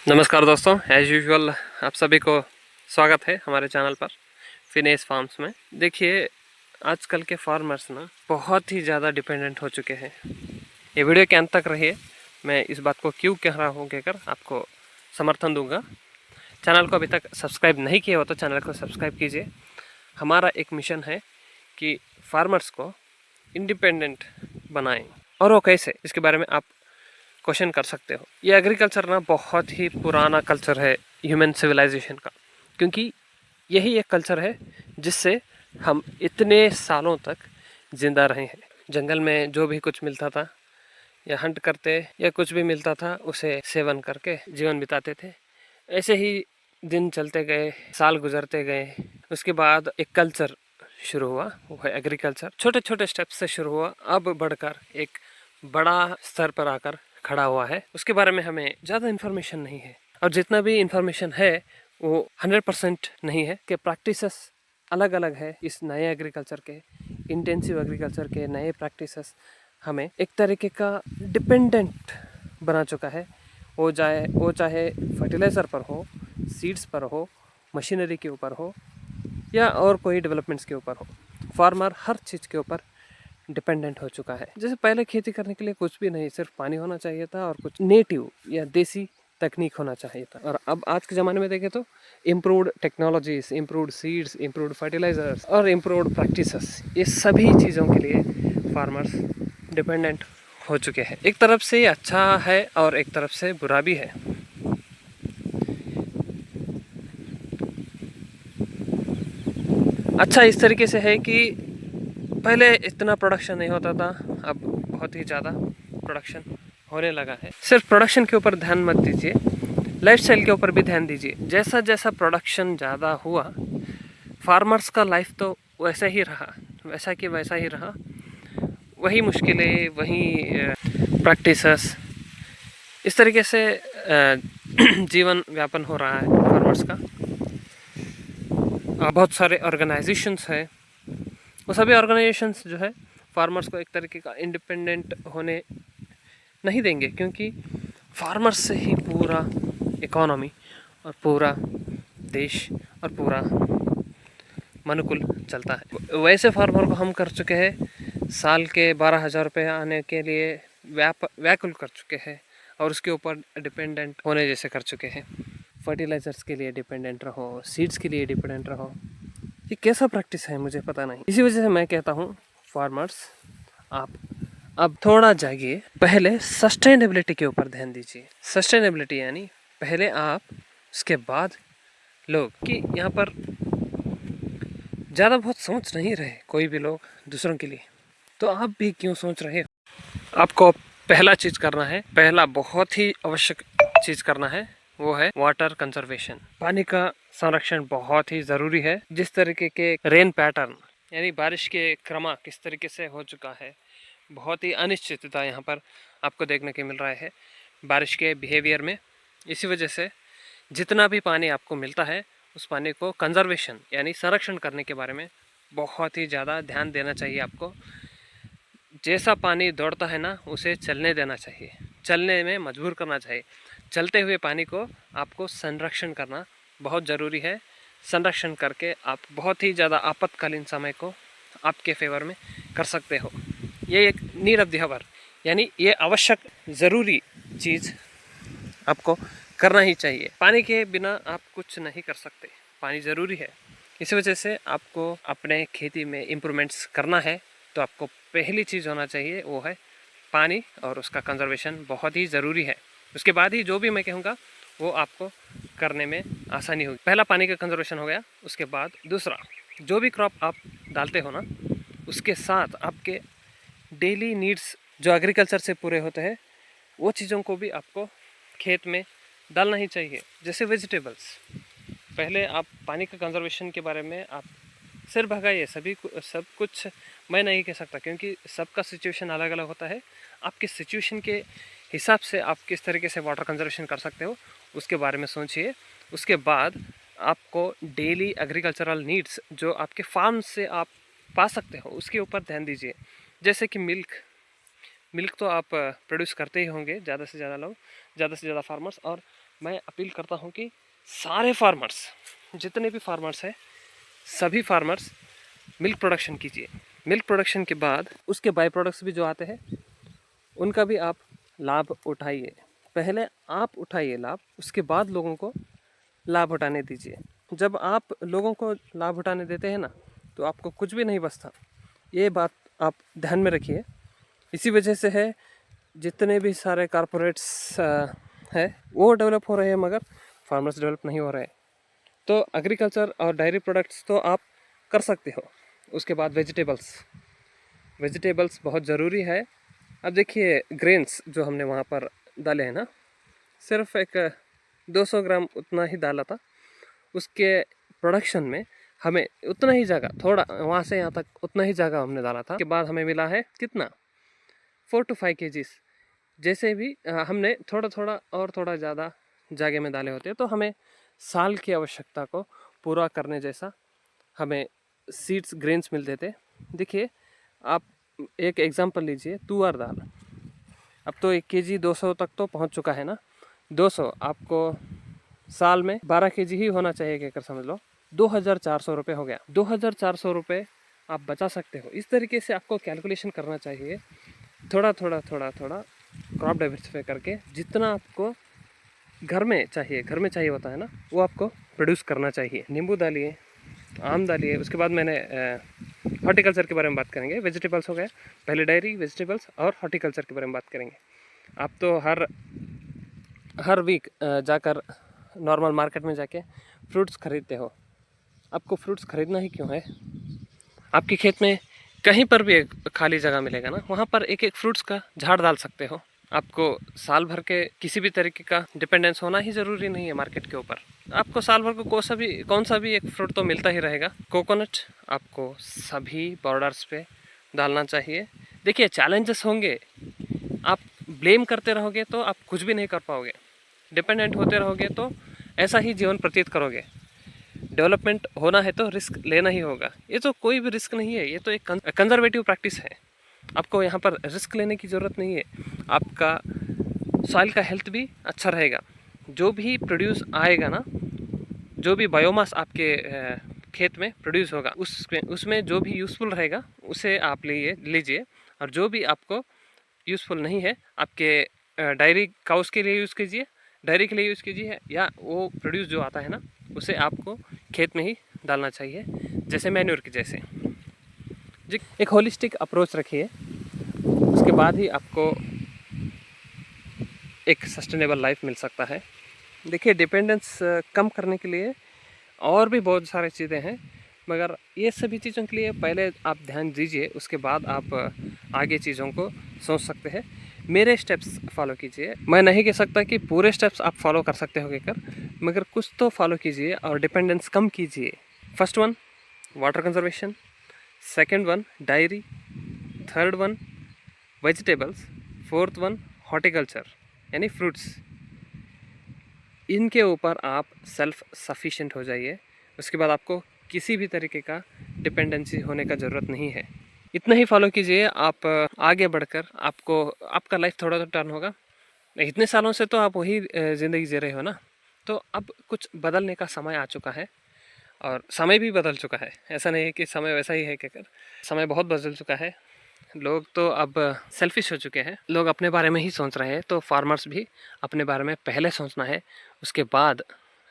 नमस्कार दोस्तों, as usual आप सभी को स्वागत है हमारे चैनल पर फिनेस फार्म्स में। देखिए, आजकल के फार्मर्स ना बहुत ही ज़्यादा डिपेंडेंट हो चुके हैं। ये वीडियो के अंत तक रहिए, मैं इस बात को क्यों कह रहा हूँ कहकर आपको समर्थन दूंगा। चैनल को अभी तक सब्सक्राइब नहीं किया हो तो चैनल को सब्सक्राइब कीजिए। हमारा एक मिशन है कि फार्मर्स को इंडिपेंडेंट बनाएं, और वो कैसे, इसके बारे में आप क्वेश्चन कर सकते हो। ये एग्रीकल्चर ना बहुत ही पुराना कल्चर है ह्यूमन सिविलाइजेशन का, क्योंकि यही एक कल्चर है जिससे हम इतने सालों तक जिंदा रहे हैं। जंगल में जो भी कुछ मिलता था या हंट करते या कुछ भी मिलता था उसे सेवन करके जीवन बिताते थे। ऐसे ही दिन चलते गए, साल गुजरते गए। उसके बाद एक कल्चर शुरू हुआ, वो है एग्रीकल्चर। छोटे छोटे स्टेप से शुरू हुआ, अब बढ़कर एक बड़ा स्तर पर आकर खड़ा हुआ है। उसके बारे में हमें ज़्यादा इन्फॉर्मेशन नहीं है, और जितना भी इन्फॉर्मेशन है वो 100% नहीं है कि प्रैक्टिसेस अलग अलग है। इस नए एग्रीकल्चर के, इंटेंसिव एग्रीकल्चर के नए प्रैक्टिसेस हमें एक तरीके का डिपेंडेंट बना चुका है। वो चाहे फर्टिलाइज़र पर हो, सीड्स पर हो, मशीनरी के ऊपर हो, या और कोई डेवलपमेंट्स के ऊपर हो। फार्मर हर चीज़ के ऊपर डिपेंडेंट हो चुका है। जैसे पहले खेती करने के लिए कुछ भी नहीं, सिर्फ पानी होना चाहिए था और कुछ नेटिव या देसी तकनीक होना चाहिए था। और अब आज के ज़माने में देखें तो improved technologies, improved seeds, improved fertilisers और इम्प्रूव्ड प्रैक्टिसेस, ये सभी चीज़ों के लिए फार्मर्स डिपेंडेंट हो चुके हैं। एक तरफ से अच्छा है और एक तरफ से बुरा भी है। अच्छा इस तरीके से है कि पहले इतना प्रोडक्शन नहीं होता था, अब बहुत ही ज़्यादा प्रोडक्शन होने लगा है। सिर्फ प्रोडक्शन के ऊपर ध्यान मत दीजिए, लाइफस्टाइल के ऊपर भी ध्यान दीजिए। जैसा जैसा प्रोडक्शन ज़्यादा हुआ, फार्मर्स का लाइफ तो वैसा ही रहा, वैसा कि वैसा ही रहा। वही मुश्किलें, वही प्रैक्टिसेस, इस तरीके से जीवन व्यापन हो रहा है फार्मर्स का। बहुत सारे ऑर्गेनाइजेशंस हैं, वो सभी ऑर्गेनाइजेशंस जो है फार्मर्स को एक तरीके का इंडिपेंडेंट होने नहीं देंगे, क्योंकि फार्मर्स से ही पूरा इकोनॉमी और पूरा देश और पूरा मनुकुल चलता है। वैसे फार्मर को हम कर चुके हैं साल के 12,000 रुपये आने के लिए व्याकुल कर चुके हैं, और उसके ऊपर डिपेंडेंट होने जैसे कर चुके हैं। फर्टिलाइजर्स के लिए डिपेंडेंट रहो, सीड्स के लिए डिपेंडेंट रहो, ये कैसा प्रैक्टिस है मुझे पता नहीं। इसी वजह से मैं कहता हूँ फार्मर्स, आप अब थोड़ा जागिए, पहले सस्टेनेबिलिटी के ऊपर ध्यान दीजिए। सस्टेनेबिलिटी यानी पहले आप, उसके बाद लोग। कि यहाँ पर ज़्यादा बहुत सोच नहीं रहे कोई भी लोग दूसरों के लिए, तो आप भी क्यों सोच रहे हो। आपको पहला चीज़ करना है, पहला बहुत ही आवश्यक चीज़ करना है, वो है वाटर कंजर्वेशन। पानी का संरक्षण बहुत ही ज़रूरी है। जिस तरीके के रेन पैटर्न यानी बारिश के क्रम किस तरीके से हो चुका है, बहुत ही अनिश्चितता यहाँ पर आपको देखने को मिल रहा है बारिश के बिहेवियर में। इसी वजह से जितना भी पानी आपको मिलता है, उस पानी को कंजर्वेशन यानी संरक्षण करने के बारे में बहुत ही ज़्यादा ध्यान देना चाहिए आपको। जैसा पानी दौड़ता है ना, उसे चलने देना चाहिए, चलने में मजबूर करना चाहिए। चलते हुए पानी को आपको संरक्षण करना बहुत ज़रूरी है। संरक्षण करके आप बहुत ही ज़्यादा आपातकालीन समय को आपके फेवर में कर सकते हो। ये एक नीड ऑफ द आवर, यानी ये आवश्यक ज़रूरी चीज़ आपको करना ही चाहिए। पानी के बिना आप कुछ नहीं कर सकते, पानी ज़रूरी है। इस वजह से आपको अपने खेती में इम्प्रूवमेंट्स करना है, तो आपको पहली चीज़ होना चाहिए वो है पानी, और उसका कंजर्वेशन बहुत ही ज़रूरी है। उसके बाद ही जो भी मैं कहूँगा वो आपको करने में आसानी होगी। पहला पानी का कंजर्वेशन हो गया, उसके बाद दूसरा, जो भी क्रॉप आप डालते हो ना, उसके साथ आपके डेली नीड्स जो एग्रीकल्चर से पूरे होते हैं, वो चीज़ों को भी आपको खेत में डालना ही चाहिए। जैसे वेजिटेबल्स, पहले आप पानी का कंजर्वेशन के बारे में आप सिर भगाइए। सब कुछ मैं नहीं कह सकता, क्योंकि सबका सिचुएशन अलग अलग होता है। आपके सिचुएशन के हिसाब से आप किस तरीके से वाटर कंजर्वेशन कर सकते हो, उसके बारे में सोचिए। उसके बाद आपको डेली एग्रीकल्चरल नीड्स जो आपके फार्म से आप पा सकते हो, उसके ऊपर ध्यान दीजिए। जैसे कि मिल्क तो आप प्रोड्यूस करते ही होंगे, ज़्यादा से ज़्यादा लोग, ज़्यादा से ज़्यादा फार्मर्स। और मैं अपील करता हूँ कि सारे फार्मर्स, जितने भी फार्मर्स हैं, सभी फार्मर्स मिल्क प्रोडक्शन कीजिए। मिल्क प्रोडक्शन के बाद उसके बाई प्रोडक्ट्स भी जो आते हैं उनका भी आप लाभ उठाइए। पहले आप उठाइए लाभ, उसके बाद लोगों को लाभ उठाने दीजिए। जब आप लोगों को लाभ उठाने देते हैं ना, तो आपको कुछ भी नहीं बचता। ये बात आप ध्यान में रखिए। इसी वजह से है जितने भी सारे कारपोरेट्स है वो डेवलप हो रहे हैं, मगर फार्मर्स डेवलप नहीं हो रहे हैं। तो एग्रीकल्चर और डायरी प्रोडक्ट्स तो आप कर सकते हो। उसके बाद वेजिटेबल्स बहुत ज़रूरी है। अब देखिए ग्रेन्स जो हमने वहाँ पर डाले हैं ना, सिर्फ एक 200 ग्राम उतना ही डाला था। उसके प्रोडक्शन में हमें उतना ही जगह, थोड़ा वहाँ से यहाँ तक उतना ही जगह हमने डाला था। के बाद हमें मिला है कितना, 4 to 5 kgs। जैसे भी हमने थोड़ा थोड़ा और थोड़ा ज़्यादा जगह में डाले होते तो हमें साल की आवश्यकता को पूरा करने जैसा हमें सीड्स ग्रेन्स मिलते थे। देखिए आप एक एग्जांपल लीजिए, तुअर दाल। अब तो 1 kg 200 तक तो पहुंच चुका है ना। 200 आपको साल में 12 kg ही होना चाहिए, कहकर समझ लो 2400 रुपये हो गया। 2400 रुपये आप बचा सकते हो। इस तरीके से आपको कैलकुलेशन करना चाहिए, थोड़ा थोड़ा थोड़ा थोड़ा क्रॉप डाइवर्सिफाई करके। जितना आपको घर में चाहिए होता है ना, वो आपको प्रोड्यूस करना चाहिए। नींबू डालिए, आम डालिए। उसके बाद मैंने हॉर्टिकल्चर के बारे में बात करेंगे। वेजिटेबल्स हो गए, पहले डायरी, वेजिटेबल्स और हॉर्टिकल्चर के बारे में बात करेंगे। आप तो हर वीक जाकर नॉर्मल मार्केट में जाके फ्रूट्स खरीदते हो। आपको फ्रूट्स खरीदना ही क्यों है? आपके खेत में कहीं पर भी एक खाली जगह मिलेगा ना, वहाँ पर एक एक फ्रूट्स का झाड़ डाल सकते हो। आपको साल भर के किसी भी तरीके का डिपेंडेंस होना ही ज़रूरी नहीं है मार्केट के ऊपर। आपको साल भर को कौन सा भी एक फ्रूट तो मिलता ही रहेगा। कोकोनट आपको सभी बॉर्डर्स पे डालना चाहिए। देखिए चैलेंजेस होंगे, आप ब्लेम करते रहोगे तो आप कुछ भी नहीं कर पाओगे। डिपेंडेंट होते रहोगे तो ऐसा ही जीवन प्रतीत करोगे। डेवलपमेंट होना है तो रिस्क लेना ही होगा। ये तो कोई भी रिस्क नहीं है, ये तो एक कंजर्वेटिव प्रैक्टिस है। आपको यहाँ पर रिस्क लेने की ज़रूरत नहीं है। आपका सॉइल का हेल्थ भी अच्छा रहेगा। जो भी प्रोड्यूस आएगा ना, जो भी बायोमास आपके खेत में प्रोड्यूस होगा, उसमें जो भी यूज़फुल रहेगा उसे आप लीजिए। और जो भी आपको यूज़फुल नहीं है, आपके डायरी काउस के लिए यूज़ कीजिए, डायरी के लिए यूज़ कीजिए, या वो प्रोड्यूस जो आता है ना, उसे आपको खेत में ही डालना चाहिए, जैसे मैन्योर के जैसे। जी, एक होलिस्टिक अप्रोच रखिए, उसके बाद ही आपको एक सस्टेनेबल लाइफ मिल सकता है। देखिए डिपेंडेंस कम करने के लिए और भी बहुत सारी चीज़ें हैं, मगर ये सभी चीज़ों के लिए पहले आप ध्यान दीजिए, उसके बाद आप आगे चीज़ों को सोच सकते हैं। मेरे स्टेप्स फॉलो कीजिए। मैं नहीं कह सकता कि पूरे स्टेप्स आप फॉलो कर सकते हो कहकर, मगर कुछ तो फॉलो कीजिए और डिपेंडेंस कम कीजिए। First one water conservation, second one diary, third one vegetables, fourth one horticulture यानी फ्रूट्स। इनके ऊपर आप सेल्फ सफिशिएंट हो जाइए। उसके बाद आपको किसी भी तरीके का डिपेंडेंसी होने का ज़रूरत नहीं है। इतना ही फॉलो कीजिए, आप आगे बढ़कर आपका लाइफ थोड़ा तो टर्न होगा। इतने सालों से तो आप वही ज़िंदगी जी रहे हो ना, तो अब कुछ बदलने का समय आ चुका है। और समय भी बदल चुका है, ऐसा नहीं है कि समय वैसा ही है कहकर। समय बहुत बदल चुका है। लोग तो अब सेल्फिश हो चुके हैं, लोग अपने बारे में ही सोच रहे हैं। तो फार्मर्स भी अपने बारे में पहले सोचना है, उसके बाद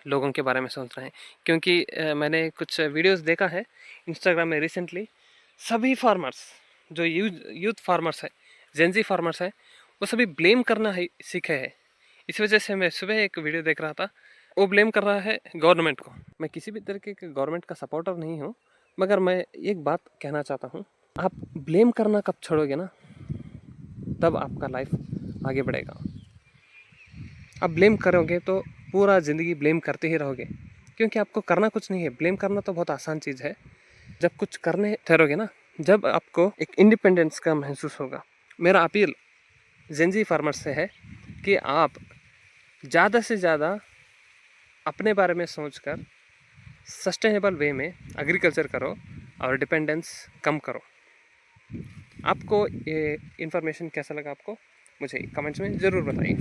लोगों के बारे में सोच रहे हैं। क्योंकि मैंने कुछ वीडियोस देखा है इंस्टाग्राम में रिसेंटली, सभी फार्मर्स जो यूथ फार्मर्स है, जेंजी फार्मर्स है, वो सभी ब्लेम करना ही सीखे हैं। इस वजह से मैं सुबह एक वीडियो देख रहा था, वो ब्लेम कर रहा है गवर्नमेंट को। मैं किसी भी तरीके के गवर्नमेंट का सपोर्टर नहीं हूँ, मगर मैं एक बात कहना चाहता हूँ, आप ब्लेम करना कब छोड़ोगे ना, तब आपका लाइफ आगे बढ़ेगा। आप ब्लेम करोगे तो पूरा ज़िंदगी ब्लेम करते ही रहोगे, क्योंकि आपको करना कुछ नहीं है। ब्लेम करना तो बहुत आसान चीज़ है। जब कुछ करने ठहरोगे ना, जब आपको एक इंडिपेंडेंस का महसूस होगा। मेरा अपील जेंजी फार्मर्स से है कि आप ज़्यादा से ज़्यादा अपने बारे में सोचकर सस्टेनेबल वे में एग्रीकल्चर करो और डिपेंडेंस कम करो। आपको ये इन्फॉर्मेशन कैसा लगा आपको, मुझे कमेंट्स में ज़रूर बताइए।